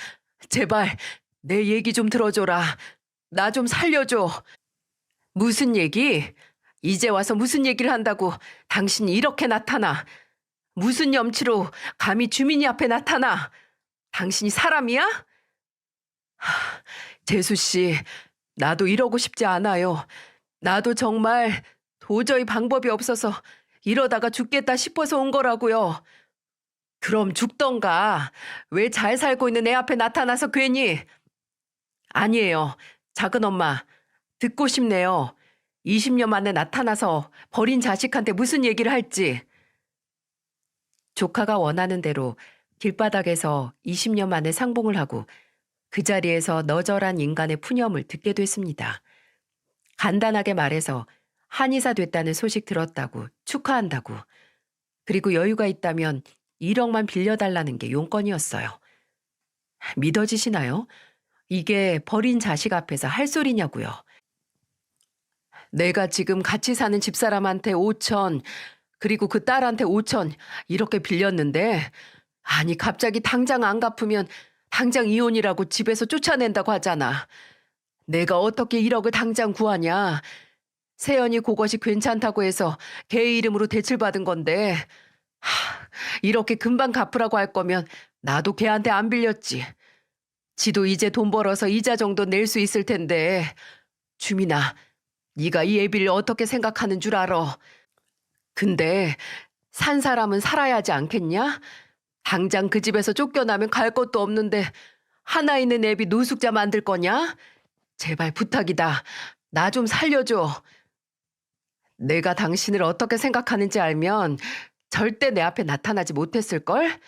제발 내 얘기 좀 들어줘라. 나 좀 살려줘. 무슨 얘기? 이제 와서 무슨 얘기를 한다고 당신이 이렇게 나타나. 무슨 염치로 감히 주민이 앞에 나타나. 당신이 사람이야? 재수 씨, 나도 이러고 싶지 않아요. 나도 정말 도저히 방법이 없어서 이러다가 죽겠다 싶어서 온 거라고요. 그럼 죽던가. 왜 잘 살고 있는 애 앞에 나타나서 괜히. 아니에요. 작은 엄마, 듣고 싶네요. 20년 만에 나타나서 버린 자식한테 무슨 얘기를 할지. 조카가 원하는 대로 길바닥에서 20년 만에 상봉을 하고 그 자리에서 너절한 인간의 푸념을 듣게 됐습니다. 간단하게 말해서 한의사 됐다는 소식 들었다고 축하한다고 그리고 여유가 있다면 1억만 빌려달라는 게 용건이었어요. 믿어지시나요? 이게 버린 자식 앞에서 할 소리냐고요. 내가 지금 같이 사는 집사람한테 5천 그리고 그 딸한테 5천 이렇게 빌렸는데 아니 갑자기 당장 안 갚으면 당장 이혼이라고 집에서 쫓아낸다고 하잖아. 내가 어떻게 1억을 당장 구하냐. 세연이 그것이 괜찮다고 해서 걔 이름으로 대출받은 건데 이렇게 금방 갚으라고 할 거면 나도 걔한테 안 빌렸지. 지도 이제 돈 벌어서 이자 정도 낼 수 있을 텐데. 주민아, 네가 이 애비를 어떻게 생각하는 줄 알아. 근데 산 사람은 살아야 하지 않겠냐? 당장 그 집에서 쫓겨나면 갈 곳도 없는데 하나 있는 애비 노숙자 만들 거냐? 제발 부탁이다. 나 좀 살려줘. 내가 당신을 어떻게 생각하는지 알면 절대 내 앞에 나타나지 못했을걸?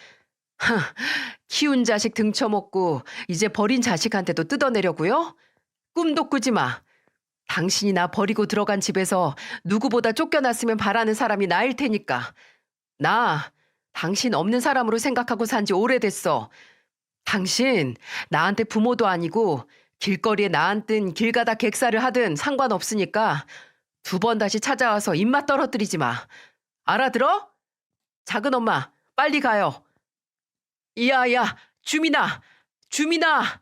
키운 자식 등쳐먹고 이제 버린 자식한테도 뜯어내려고요? 꿈도 꾸지 마. 당신이 나 버리고 들어간 집에서 누구보다 쫓겨났으면 바라는 사람이 나일 테니까. 나 당신 없는 사람으로 생각하고 산지 오래됐어. 당신 나한테 부모도 아니고 길거리에 나 앉든 길 가다 객사를 하든 상관없으니까 두 번 다시 찾아와서 입맛 떨어뜨리지 마. 알아들어? 작은 엄마, 빨리 가요. 이야, 주민아, 주민아!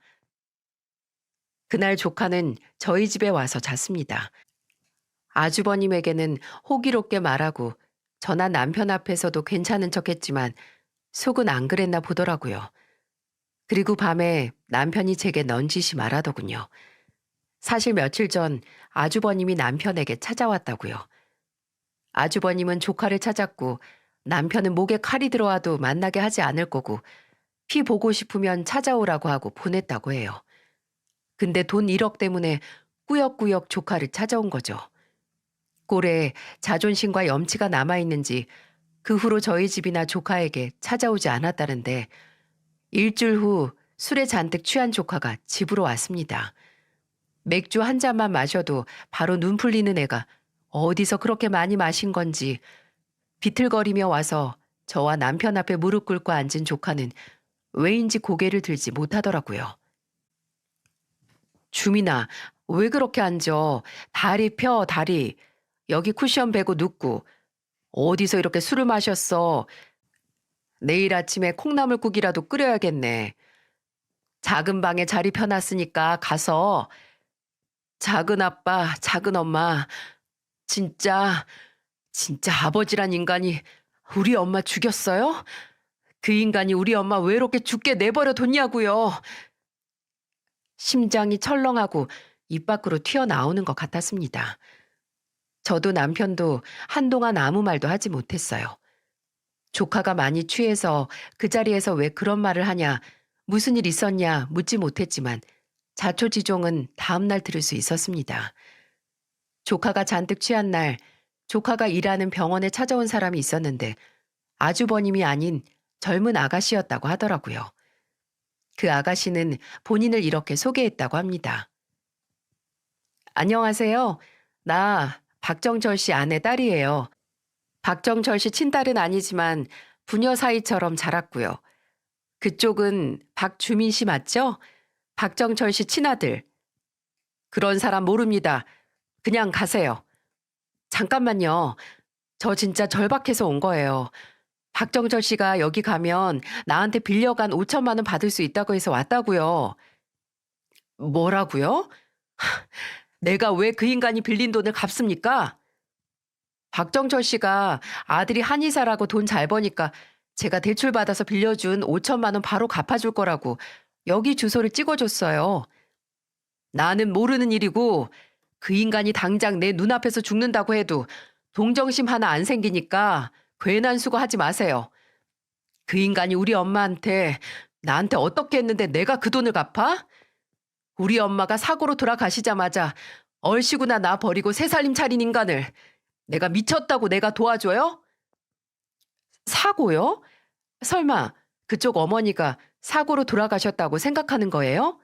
그날 조카는 저희 집에 와서 잤습니다. 아주버님에게는 호기롭게 말하고 저나 남편 앞에서도 괜찮은 척했지만 속은 안 그랬나 보더라고요. 그리고 밤에 남편이 제게 넌지시 말하더군요. 사실 며칠 전 아주버님이 남편에게 찾아왔다고요. 아주버님은 조카를 찾았고 남편은 목에 칼이 들어와도 만나게 하지 않을 거고 피 보고 싶으면 찾아오라고 하고 보냈다고 해요. 근데 돈 1억 때문에 꾸역꾸역 조카를 찾아온 거죠. 꼴에 자존심과 염치가 남아있는지 그 후로 저희 집이나 조카에게 찾아오지 않았다는데 일주일 후 술에 잔뜩 취한 조카가 집으로 왔습니다. 맥주 한 잔만 마셔도 바로 눈 풀리는 애가 어디서 그렇게 많이 마신 건지 비틀거리며 와서 저와 남편 앞에 무릎 꿇고 앉은 조카는 왜인지 고개를 들지 못하더라고요. 주민아, 왜 그렇게 앉아? 다리 펴, 다리. 여기 쿠션 베고 눕고. 어디서 이렇게 술을 마셨어? 내일 아침에 콩나물국이라도 끓여야겠네. 작은 방에 자리 펴놨으니까 가서. 작은 아빠, 작은 엄마. 진짜, 진짜 아버지란 인간이 우리 엄마 죽였어요? 그 인간이 우리 엄마 외롭게 죽게 내버려 뒀냐고요. 심장이 철렁하고 입 밖으로 튀어나오는 것 같았습니다. 저도 남편도 한동안 아무 말도 하지 못했어요. 조카가 많이 취해서 그 자리에서 왜 그런 말을 하냐, 무슨 일 있었냐 묻지 못했지만 자초지종은 다음날 들을 수 있었습니다. 조카가 잔뜩 취한 날 조카가 일하는 병원에 찾아온 사람이 있었는데 아주버님이 아닌 젊은 아가씨였다고 하더라고요. 그 아가씨는 본인을 이렇게 소개했다고 합니다. 안녕하세요. 나 박정철 씨 아내 딸이에요. 박정철 씨 친딸은 아니지만 부녀 사이처럼 자랐고요. 그쪽은 박주민 씨 맞죠? 박정철 씨 친아들. 그런 사람 모릅니다. 그냥 가세요. 잠깐만요. 저 진짜 절박해서 온 거예요. 박정철 씨가 여기 가면 나한테 빌려간 5천만 원 받을 수 있다고 해서 왔다고요. 뭐라고요? 내가 왜 그 인간이 빌린 돈을 갚습니까? 박정철 씨가 아들이 한의사라고 돈 잘 버니까 제가 대출받아서 빌려준 5천만 원 바로 갚아줄 거라고 여기 주소를 찍어줬어요. 나는 모르는 일이고 그 인간이 당장 내 눈앞에서 죽는다고 해도 동정심 하나 안 생기니까 괜한 수고하지 마세요. 그 인간이 우리 엄마한테 나한테 어떻게 했는데 내가 그 돈을 갚아? 우리 엄마가 사고로 돌아가시자마자 얼씨구나 나 버리고 새 살림 차린 인간을 내가 미쳤다고 내가 도와줘요? 사고요? 설마 그쪽 어머니가 사고로 돌아가셨다고 생각하는 거예요?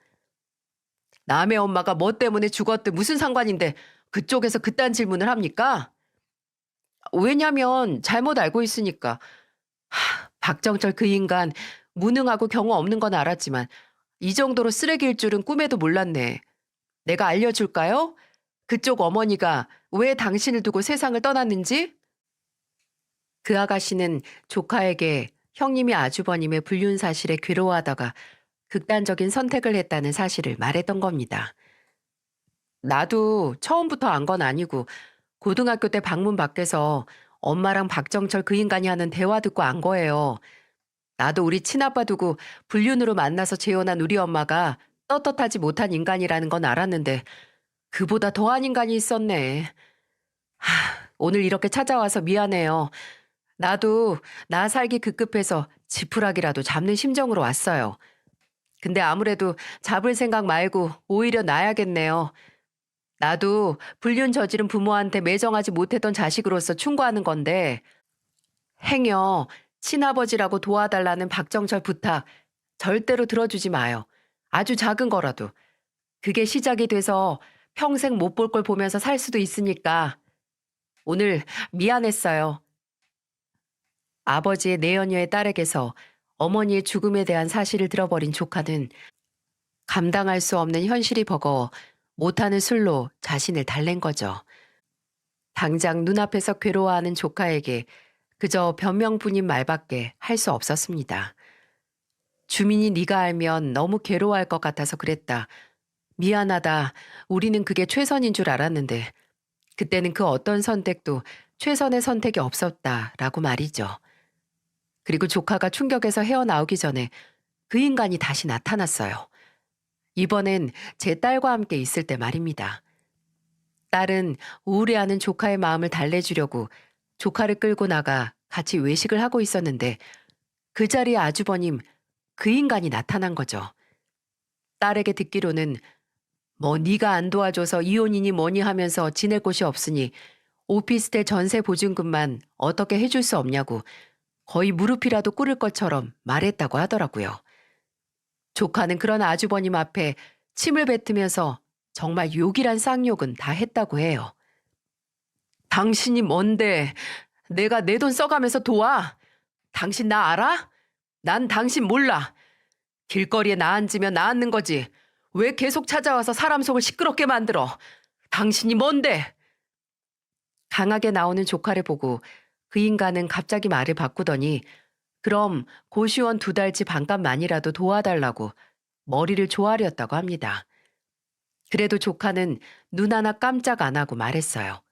남의 엄마가 뭐 때문에 죽었든 무슨 상관인데 그쪽에서 그딴 질문을 합니까? 왜냐면 잘못 알고 있으니까. 박정철 그 인간 무능하고 경우 없는 건 알았지만 이 정도로 쓰레기일 줄은 꿈에도 몰랐네. 내가 알려줄까요? 그쪽 어머니가 왜 당신을 두고 세상을 떠났는지? 그 아가씨는 조카에게 형님이 아주버님의 불륜 사실에 괴로워하다가 극단적인 선택을 했다는 사실을 말했던 겁니다. 나도 처음부터 안 건 아니고 고등학교 때 방문 밖에서 엄마랑 박정철 그 인간이 하는 대화 듣고 안 거예요. 나도 우리 친아빠 두고 불륜으로 만나서 재혼한 우리 엄마가 떳떳하지 못한 인간이라는 건 알았는데 그보다 더한 인간이 있었네. 오늘 이렇게 찾아와서 미안해요. 나도 나 살기 급급해서 지푸라기라도 잡는 심정으로 왔어요. 근데 아무래도 잡을 생각 말고 오히려 놔야겠네요. 나도 불륜 저지른 부모한테 매정하지 못했던 자식으로서 충고하는 건데 행여 친아버지라고 도와달라는 박정철 부탁 절대로 들어주지 마요. 아주 작은 거라도. 그게 시작이 돼서 평생 못 볼 걸 보면서 살 수도 있으니까 오늘 미안했어요. 아버지의 내연녀의 딸에게서 어머니의 죽음에 대한 사실을 들어버린 조카는 감당할 수 없는 현실이 버거워 못하는 술로 자신을 달랜 거죠. 당장 눈앞에서 괴로워하는 조카에게 그저 변명뿐인 말밖에 할 수 없었습니다. 주민이 네가 알면 너무 괴로워할 것 같아서 그랬다. 미안하다. 우리는 그게 최선인 줄 알았는데 그때는 그 어떤 선택도 최선의 선택이 없었다라고 말이죠. 그리고 조카가 충격에서 헤어나오기 전에 그 인간이 다시 나타났어요. 이번엔 제 딸과 함께 있을 때 말입니다. 딸은 우울해하는 조카의 마음을 달래주려고 조카를 끌고 나가 같이 외식을 하고 있었는데 그 자리에 아주버님, 그 인간이 나타난 거죠. 딸에게 듣기로는 뭐 네가 안 도와줘서 이혼이니 뭐니 하면서 지낼 곳이 없으니 오피스텔 전세 보증금만 어떻게 해줄 수 없냐고 거의 무릎이라도 꿇을 것처럼 말했다고 하더라고요. 조카는 그런 아주버님 앞에 침을 뱉으면서 정말 욕이란 쌍욕은 다 했다고 해요. 당신이 뭔데 내가 내 돈 써가면서 도와? 당신 나 알아? 난 당신 몰라. 길거리에 나 앉으면 나 앉는 거지. 왜 계속 찾아와서 사람 속을 시끄럽게 만들어? 당신이 뭔데? 강하게 나오는 조카를 보고 그 인간은 갑자기 말을 바꾸더니 그럼 고시원 2달치 반값만이라도 도와달라고 머리를 조아렸다고 합니다. 그래도 조카는 눈 하나 깜짝 안 하고 말했어요.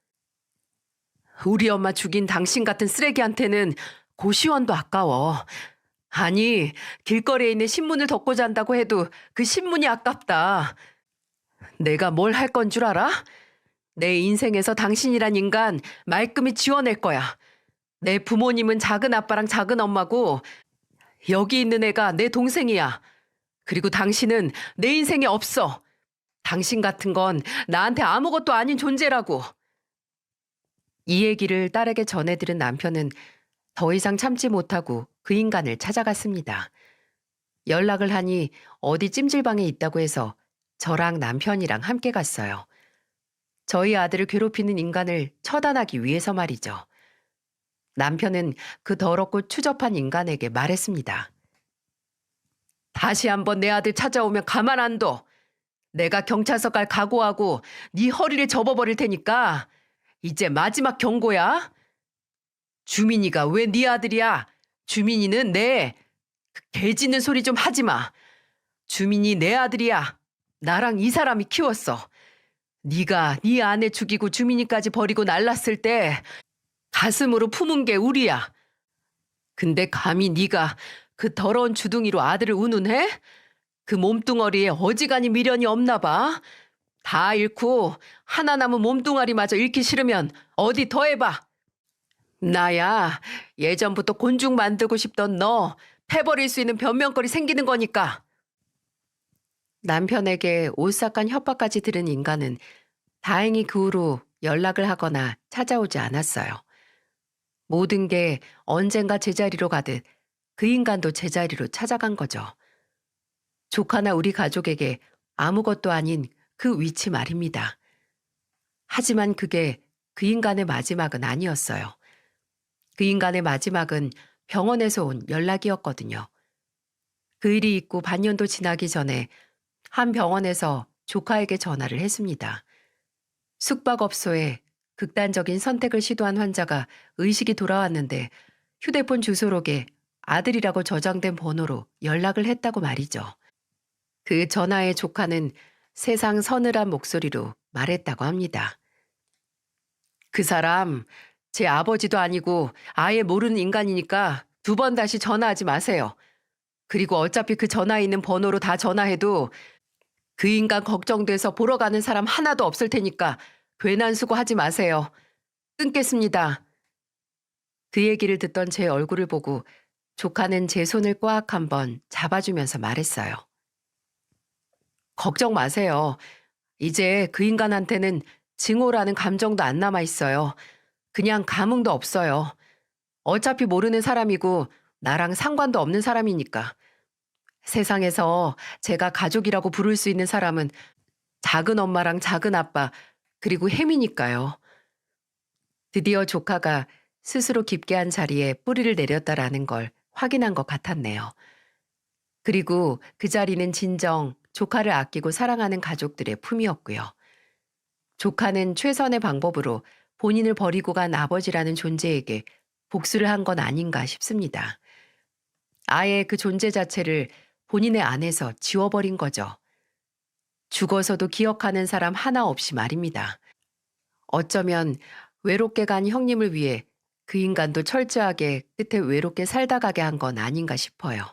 우리 엄마 죽인 당신 같은 쓰레기한테는 고시원도 아까워. 아니, 길거리에 있는 신문을 덮고 잔다고 해도 그 신문이 아깝다. 내가 뭘 할 건 줄 알아? 내 인생에서 당신이란 인간 말끔히 지워낼 거야. 내 부모님은 작은 아빠랑 작은 엄마고 여기 있는 애가 내 동생이야. 그리고 당신은 내 인생에 없어. 당신 같은 건 나한테 아무것도 아닌 존재라고. 이 얘기를 딸에게 전해들은 남편은 더 이상 참지 못하고 그 인간을 찾아갔습니다. 연락을 하니 어디 찜질방에 있다고 해서 저랑 남편이랑 함께 갔어요. 저희 아들을 괴롭히는 인간을 처단하기 위해서 말이죠. 남편은 그 더럽고 추접한 인간에게 말했습니다. 다시 한번 내 아들 찾아오면 가만 안 둬. 내가 경찰서 갈 각오하고 네 허리를 접어버릴 테니까 이제 마지막 경고야. 주민이가 왜 네 아들이야? 주민이는 그 개짖는 소리 좀 하지 마. 주민이 내 아들이야. 나랑 이 사람이 키웠어. 네가 네 아내 죽이고 주민이까지 버리고 날랐을 때 가슴으로 품은 게 우리야. 근데 감히 네가 그 더러운 주둥이로 아들을 운운해? 그 몸뚱어리에 어지간히 미련이 없나 봐. 다 잃고 하나 남은 몸뚱아리마저 잃기 싫으면 어디 더 해봐. 나야 예전부터 곤죽 만들고 싶던 너 패버릴 수 있는 변명거리 생기는 거니까. 남편에게 오싹한 협박까지 들은 인간은 다행히 그 후로 연락을 하거나 찾아오지 않았어요. 모든 게 언젠가 제자리로 가듯 그 인간도 제자리로 찾아간 거죠. 조카나 우리 가족에게 아무것도 아닌 그 위치 말입니다. 하지만 그게 그 인간의 마지막은 아니었어요. 그 인간의 마지막은 병원에서 온 연락이었거든요. 그 일이 있고 반년도 지나기 전에 한 병원에서 조카에게 전화를 했습니다. 숙박업소에 극단적인 선택을 시도한 환자가 의식이 돌아왔는데 휴대폰 주소록에 아들이라고 저장된 번호로 연락을 했다고 말이죠. 그 전화의 조카는 세상 서늘한 목소리로 말했다고 합니다. 그 사람 제 아버지도 아니고 아예 모르는 인간이니까 2번 다시 전화하지 마세요. 그리고 어차피 그 전화에 있는 번호로 다 전화해도 그 인간 걱정돼서 보러 가는 사람 하나도 없을 테니까 괜한 수고하지 마세요. 끊겠습니다. 그 얘기를 듣던 제 얼굴을 보고 조카는 제 손을 꽉 한번 잡아주면서 말했어요. 걱정 마세요. 이제 그 인간한테는 증오라는 감정도 안 남아있어요. 그냥 감흥도 없어요. 어차피 모르는 사람이고 나랑 상관도 없는 사람이니까. 세상에서 제가 가족이라고 부를 수 있는 사람은 작은 엄마랑 작은 아빠, 그리고 햄이니까요. 드디어 조카가 스스로 깊게 한 자리에 뿌리를 내렸다라는 걸 확인한 것 같았네요. 그리고 그 자리는 진정 조카를 아끼고 사랑하는 가족들의 품이었고요. 조카는 최선의 방법으로 본인을 버리고 간 아버지라는 존재에게 복수를 한 건 아닌가 싶습니다. 아예 그 존재 자체를 본인의 안에서 지워버린 거죠. 죽어서도 기억하는 사람 하나 없이 말입니다. 어쩌면 외롭게 간 형님을 위해 그 인간도 철저하게 끝에 외롭게 살다 가게 한 건 아닌가 싶어요.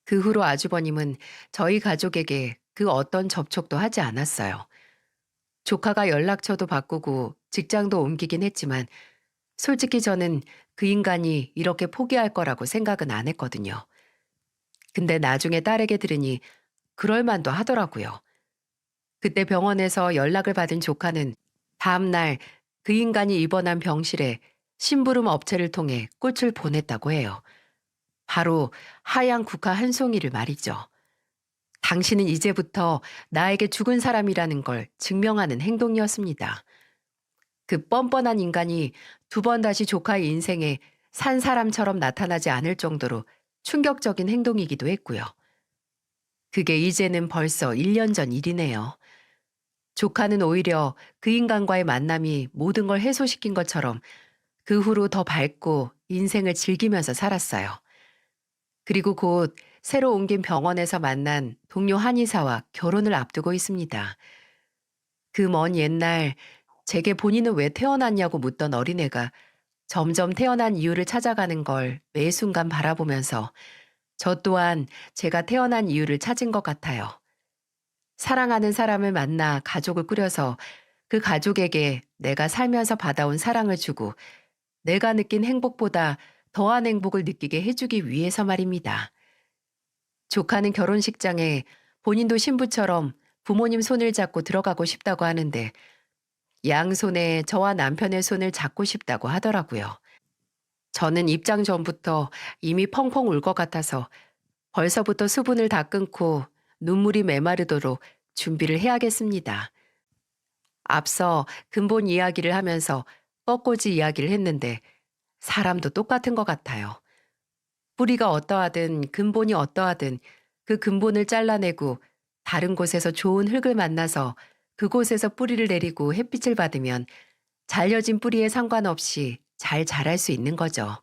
그 후로 아주버님은 저희 가족에게 그 어떤 접촉도 하지 않았어요. 조카가 연락처도 바꾸고 직장도 옮기긴 했지만 솔직히 저는 그 인간이 이렇게 포기할 거라고 생각은 안 했거든요. 근데 나중에 딸에게 들으니 그럴 만도 하더라고요. 그때 병원에서 연락을 받은 조카는 다음날 그 인간이 입원한 병실에 심부름 업체를 통해 꽃을 보냈다고 해요. 바로 하얀 국화 한 송이를 말이죠. 당신은 이제부터 나에게 죽은 사람이라는 걸 증명하는 행동이었습니다. 그 뻔뻔한 인간이 두 번 다시 조카의 인생에 산 사람처럼 나타나지 않을 정도로 충격적인 행동이기도 했고요. 그게 이제는 벌써 1년 전 일이네요. 조카는 오히려 그 인간과의 만남이 모든 걸 해소시킨 것처럼 그 후로 더 밝고 인생을 즐기면서 살았어요. 그리고 곧 새로 옮긴 병원에서 만난 동료 한의사와 결혼을 앞두고 있습니다. 그 먼 옛날 제게 본인은 왜 태어났냐고 묻던 어린애가 점점 태어난 이유를 찾아가는 걸 매 순간 바라보면서 저 또한 제가 태어난 이유를 찾은 것 같아요. 사랑하는 사람을 만나 가족을 꾸려서 그 가족에게 내가 살면서 받아온 사랑을 주고 내가 느낀 행복보다 더한 행복을 느끼게 해주기 위해서 말입니다. 조카는 결혼식장에 본인도 신부처럼 부모님 손을 잡고 들어가고 싶다고 하는데 양손에 저와 남편의 손을 잡고 싶다고 하더라고요. 저는 입장 전부터 이미 펑펑 울 것 같아서 벌써부터 수분을 다 끊고 눈물이 메마르도록 준비를 해야겠습니다. 앞서 근본 이야기를 하면서 뻐꼬지 이야기를 했는데 사람도 똑같은 것 같아요. 뿌리가 어떠하든 근본이 어떠하든 그 근본을 잘라내고 다른 곳에서 좋은 흙을 만나서 그곳에서 뿌리를 내리고 햇빛을 받으면 잘려진 뿌리에 상관없이 잘 자랄 수 있는 거죠.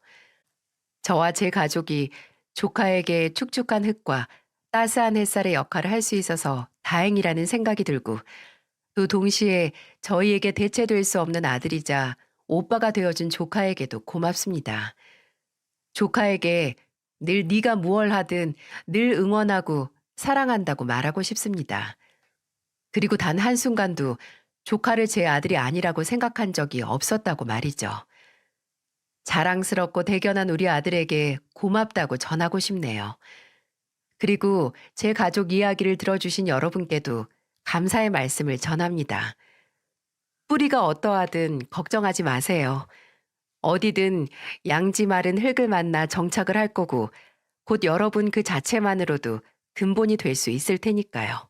저와 제 가족이 조카에게 축축한 흙과 따스한 햇살의 역할을 할 수 있어서 다행이라는 생각이 들고 또 동시에 저희에게 대체될 수 없는 아들이자 오빠가 되어준 조카에게도 고맙습니다. 조카에게 늘 네가 무얼 하든 늘 응원하고 사랑한다고 말하고 싶습니다. 그리고 단 한순간도 조카를 제 아들이 아니라고 생각한 적이 없었다고 말이죠. 자랑스럽고 대견한 우리 아들에게 고맙다고 전하고 싶네요. 그리고 제 가족 이야기를 들어주신 여러분께도 감사의 말씀을 전합니다. 뿌리가 어떠하든 걱정하지 마세요. 어디든 양지 마른 흙을 만나 정착을 할 거고 곧 여러분 그 자체만으로도 근본이 될 수 있을 테니까요.